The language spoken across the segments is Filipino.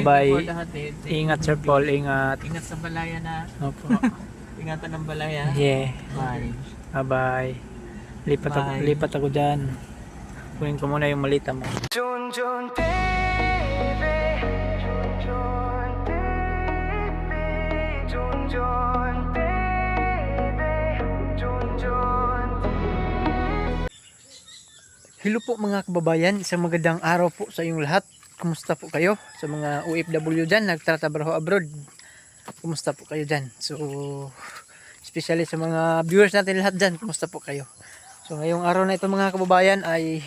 Bye. Ingat Sir Paul, ingat. Ingat sa balaya na. Opo. Ingatan ng balaya. Yeah. Bye. Bye. Lipat ako, Bye. lipat ako diyan. Kunin ko muna yung malita mo. Hello po mga kababayan, isang magandang araw po sa inyong lahat. Kumusta po kayo? Sa mga OFW dyan, nagtatrabaho abroad. Kumusta po kayo dyan? So, especially sa mga viewers natin lahat dyan, kumusta po kayo? So, ngayong araw na ito mga kababayan ay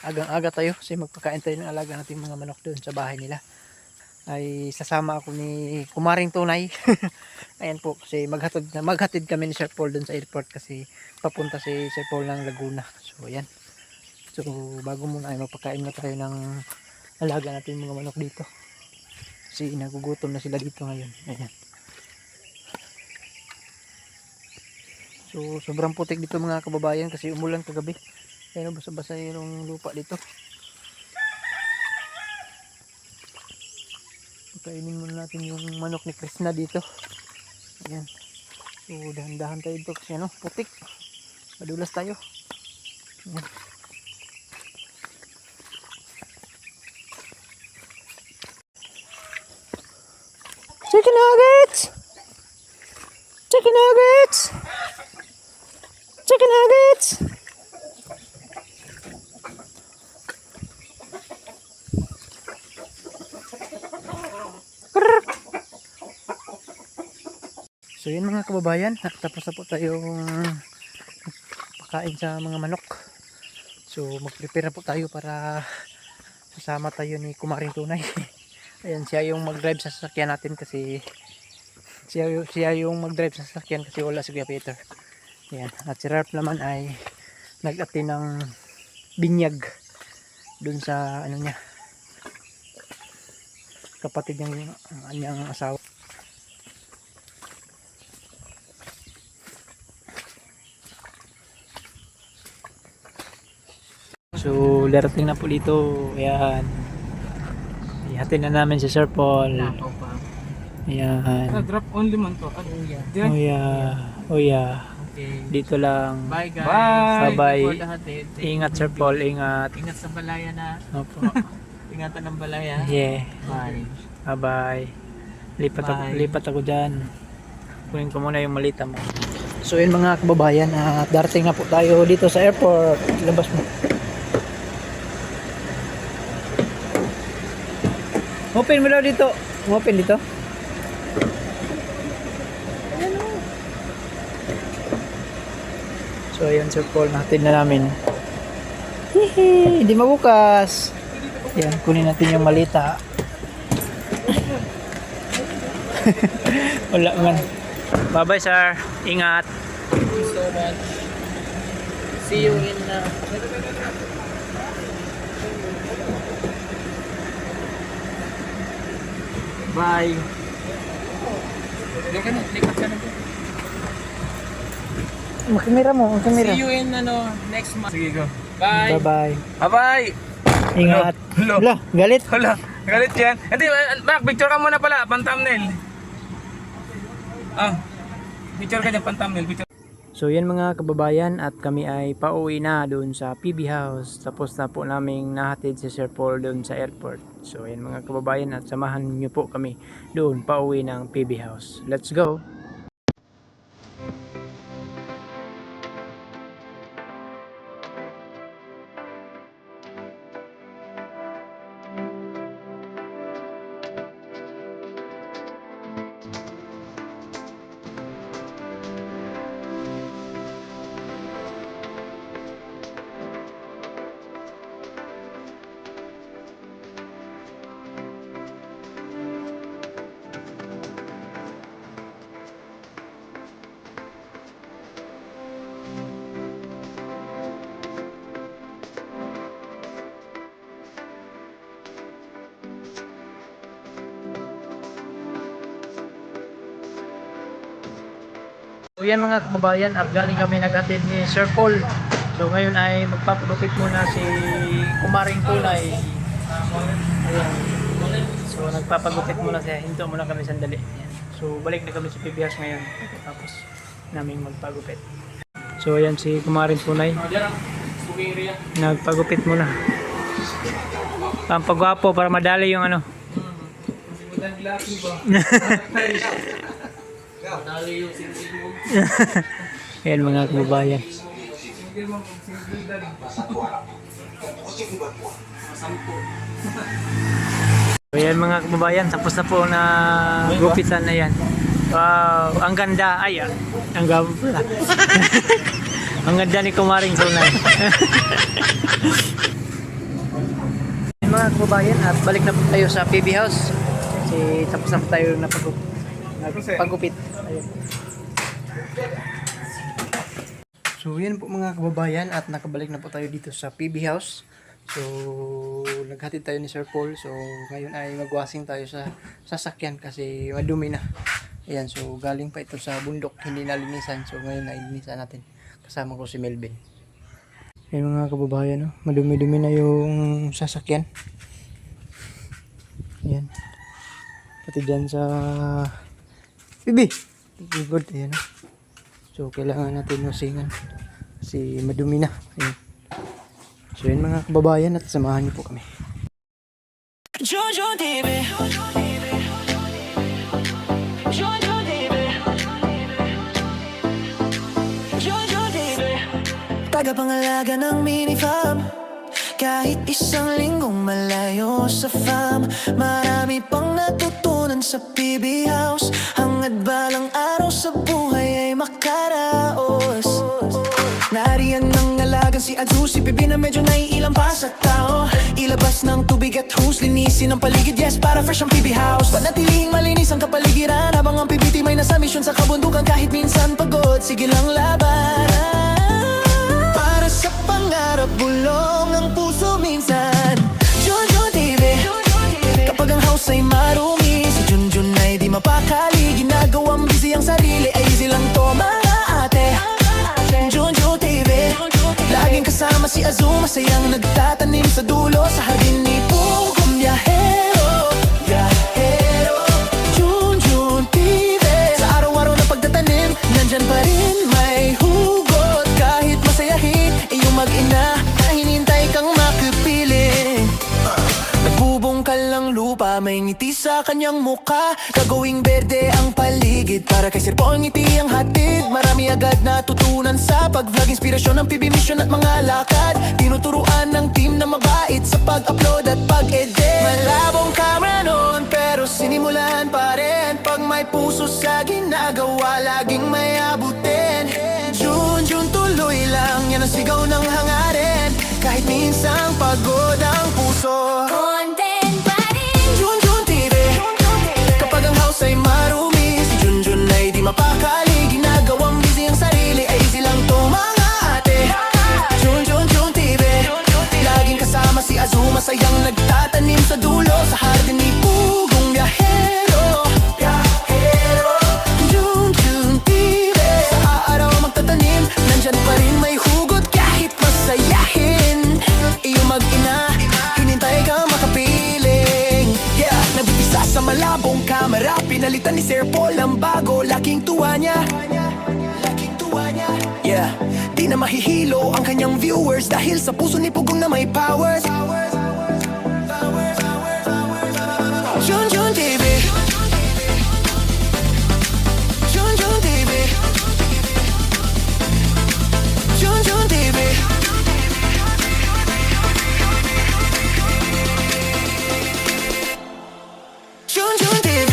agang-aga tayo kasi magpakain tayo ng alaga natin mga manok doon sa bahay nila. Ay sasama ako ni Kumaring Tunay. Ayan po, kasi maghatid kami ni Sir Paul doon sa airport kasi papunta si Sir Paul ng Laguna. So, ayan. So, bago muna ay magpakain na tayo ng alaga natin mga manok dito. Kasi nagugutom na sila dito ngayon. Ayan. So, sobrang putik dito mga kababayan kasi umulan kagabi. Kaya basa-basa yung lupa dito. Pakainin muna natin yung manok ni Krishna dito. Ayan. So, dahan-dahan tayo dito kasi ano, putik. Madulas tayo. Ayan. Chicken nuggets! Chicken nuggets! Chicken nuggets! So yun mga kababayan, tapos na po tayong pakain sa mga manok. So mag-prepare na po tayo para sasama tayo ni Kumaring Tunay. Ayan, siya yung mag-drive sa sasakyan natin kasi siya yung mag-drive sa sasakyan kasi wala si Kuya Peter. Ayan, at si Ralph naman ay nag-ati ng binyag dun sa ano niya, kapatid niyang anyang asawa. So, darating na po dito. Ayan. Ihatid na namin si Sir Paul. Ayan. Drop only man to. Oh yeah. Oh yeah. Okay. Dito lang. Bye guys. Bye. Bye. Bye. Ingat Sir Paul, ingat. Ingat sa balaya na. Opo. Ingatan ng balaya. Yeah. Bye. Bye. Bye. Lipat ako dyan. Kunin ko muna yung malita mo. So yun mga kababayan, darating na po tayo dito sa airport. Labas mo. Open mo daw dito. Open dito. So ayan Sir Paul, natin na namin. Hihi, hindi mabukas. Yan, kunin natin yung malita. Wala man. Bye bye sir. Ingat. Thank you so much. See you in Bye. Likat ka na po. Makamera mo, makamera. See you in next month. Sige go. Bye. Bye bye. Bye-bye. Ingat. Hello. Hala, galit. Hala, galit yan. Hindi, Mac, picture ka muna pala, pan-thumbnail. Picture ka dyan, pan-thumbnail. So yan mga kababayan, at kami ay pauwi na doon sa PB House. Tapos na po naming nahatid si Sir Paul doon sa airport. So yan mga kababayan, at samahan niyo po kami doon pauwi ng PB House. Let's go! So yan mga kababayan, at galing kami nag-attend ni Sir Paul. So ngayon ay magpapalupit muna si Kumaring Tunay. Ayan. nagpapagupit muna siya. Hinto muna kami sandali. Ayan. So balik na kami sa PB House ngayon. Tapos namin magpagupit. So ayan si Kumarin Punay. Nagpagupit muna. Pampagwapo para madali yung ano. Ayan mga kababayan. So, ayan mga kababayan, tapos na po na gupitan na yan. Wow, ang ganda. Ay, ang gabo pala. Ang ganda ni Kumaring Tunay. Ayan mga kababayan, at balik na po tayo sa PB House. Kasi tapos na po tayo na pagupit. Ayun. So yan po mga kababayan, at nakabalik na po tayo dito sa PB House. So naghatid tayo ni Sir Paul. So ngayon ay magwasing tayo sa sasakyan kasi madumi na. Ayan, so galing pa ito sa bundok, hindi nalinisan. So ngayon ay linisan natin. Kasama ko si Melvin. Ayan mga kababayan, no? Madumi-dumi na yung sasakyan. Ayan. Pati dyan sa PB. Good, ayan, no? So kailangan natin wasingan kasi madumi na. Ayan. So yun mga kababayan, at samahan niyo po kami. Jojo TV, Jojo TV, Jojo TV. Tagapangalaga ng mini farm, kahit isang linggong malayo sa farm. Marami pang natutunan sa PB House, hangad balang araw sa buhay ay makaraos. Nariyan ng alagang si Adzu, si Bibi na medyo naiilang pa sa tao. Ilabas ng tubig at hose, linisin ang paligid, yes, para fresh ang PB House. Panatilihing malinis ang kapaligiran, habang ang PBT may nasa misyon sa kabundukan. Kahit minsan pagod, sige lang laban. Para sa pangarap, bulong ang puso minsan. Jojo TV, kapag ang house ay marumi, si Junjun ay di mapakali. Ginagawang busy ang sarili, ay easy lang to mga ate. Jojo TV, laging kasama si Adzu, masayang nagtatanim sa dulo sa hardin ni Pugong Biyahero. Biyahero, Junjun TV, sa araw-araw na pagtatanim, nandyan pa rin may hugot. Kahit masayahin, iyong mag-ina, na hinintay kang makipiling. Nagbubungkal ang lupa, may ngiti sa kanyang muka. Gagawing berde ang paligid, para kay Sir Paul ngiti ang hatid. Marami agad natutunan sa pag-vlog, inspirasyon ng PB mission at mga lakad. Tinuturuan ng team na mabait sa pag-upload at pag-edit. Malabong camera noon, pero sinimulan pa rin. Pag may puso sa ginagawa, laging may abutin. Junjun tuloy lang, yan ang sigaw ng hangarin. Kahit minsang pagod ang puso, content pa rin. Junjun TV, kapag ang house ay marumi, si Junjun ay di mapakali. Ginagawang busy ang sarili, ay easy lang to mga ate. Junjun TV, laging kasama si Adzu, masayang nagtatanim sa dulo sa hardin ni Pugong Biyahero. Biyahero, Junjun TV, sa araw magtatanim, nandyan pa rin may hugot. Kahit masayahin, iyong mag-ina, hinintay kang makapiling. Yeah, nabibisa sa malabong kamera, pinalitan ni Sir Paul ang bago. Laking tuwa niya, laking tuwa niya. Yeah, di na mahihilo ang kanyang viewers, dahil sa puso ni Pugong na may powers. Junjun TV, Junjun TV, Junjun TV. Junjun TV, Junjun TV.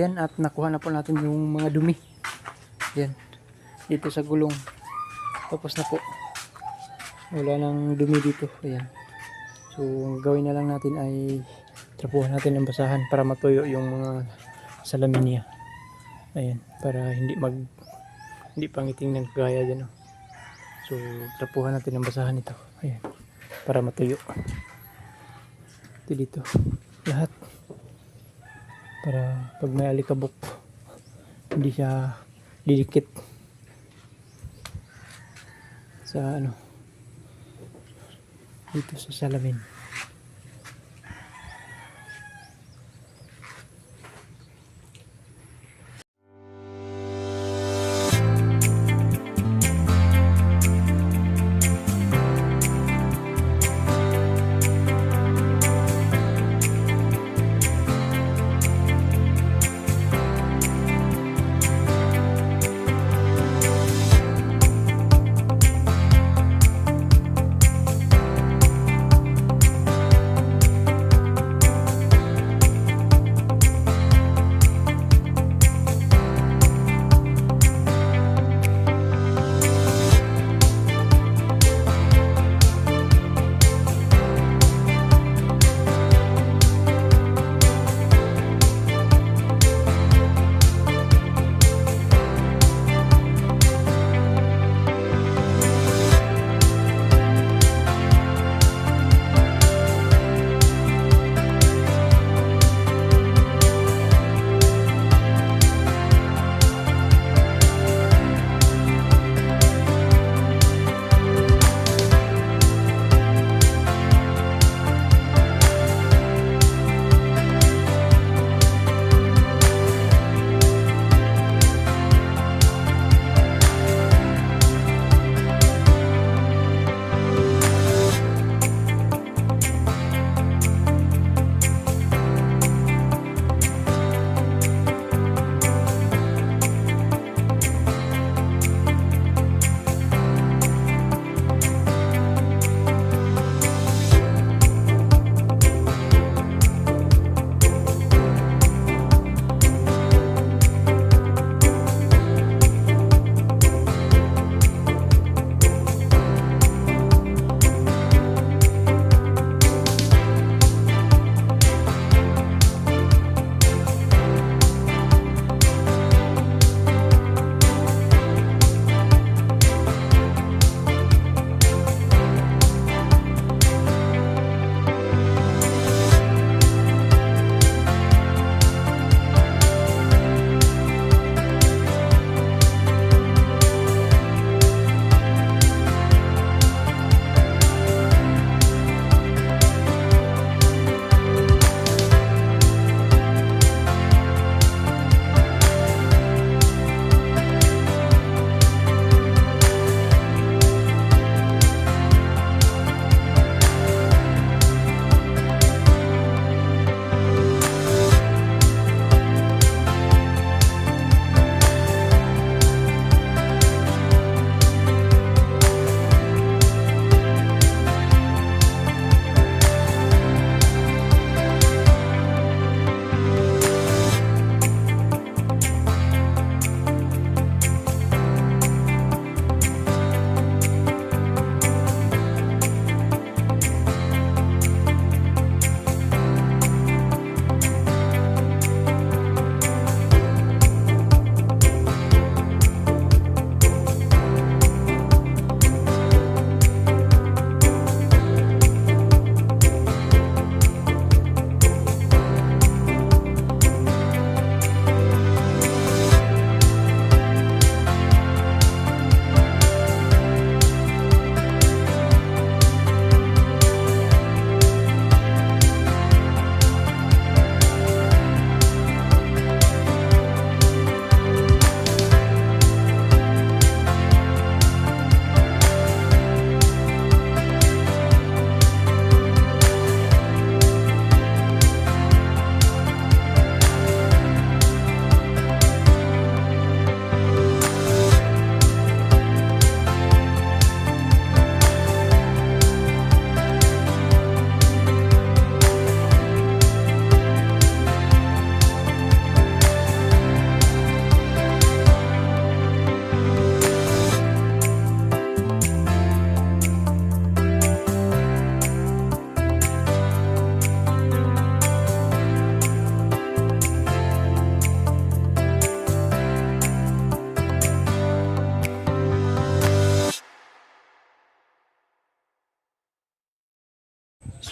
kababayan at nakuha na po natin yung mga dumi. Yan. Dito sa gulong. Tapos na po. Wala nang dumi dito. Ayan. So, ang gawin na lang natin ay trapuhan natin ng basahan para matuyo yung mga salamin niya. Ayan. Para hindi pangiting ng gaya dyan. Oh. So, trapuhan natin ng basahan ito. Ayan. Para matuyo. Ito dito. Lahat. Para pag may alikabok, hindi siya didikit sa dito sa salamin.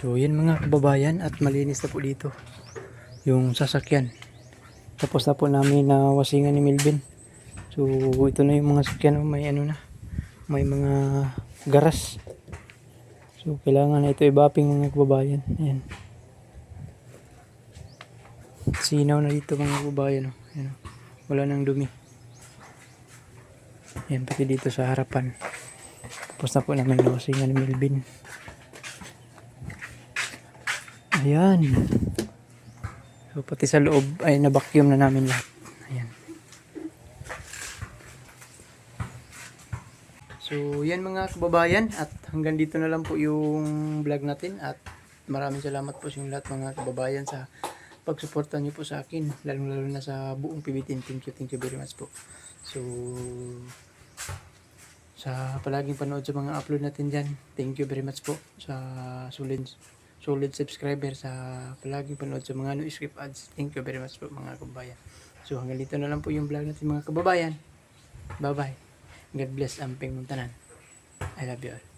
So yan mga kababayan, at malinis na po dito yung sasakyan. Tapos na po namin na wasingan ni Melvin. So ito na yung mga sasakyan, may ano na, may mga garas. So kailangan na ito i-bapping mga kababayan. Ayan. Sinaw na dito mga kababayan. Oh. Ayan, oh. Wala nang dumi. Ayan, pati dito sa harapan. Tapos na po namin nawasingan ni Melvin. Ayan. So pati sa loob ay na-vacuum na namin lahat. Ayan. So yan mga kababayan, at hanggang dito na lang po yung vlog natin, at maraming salamat po sa inyong lahat mga kababayan sa pagsuporta niyo po sa akin, lalo na sa buong PB team. Thank you very much po. So sa palaging panood sa mga upload natin dyan, thank you very much po sa solid subscriber, sa palaging panood sa mga no script ads. Thank you very much po mga kababayan. So hanggang dito na lang po yung vlog natin mga kababayan. Bye bye. God bless amping muntanan. I love you all.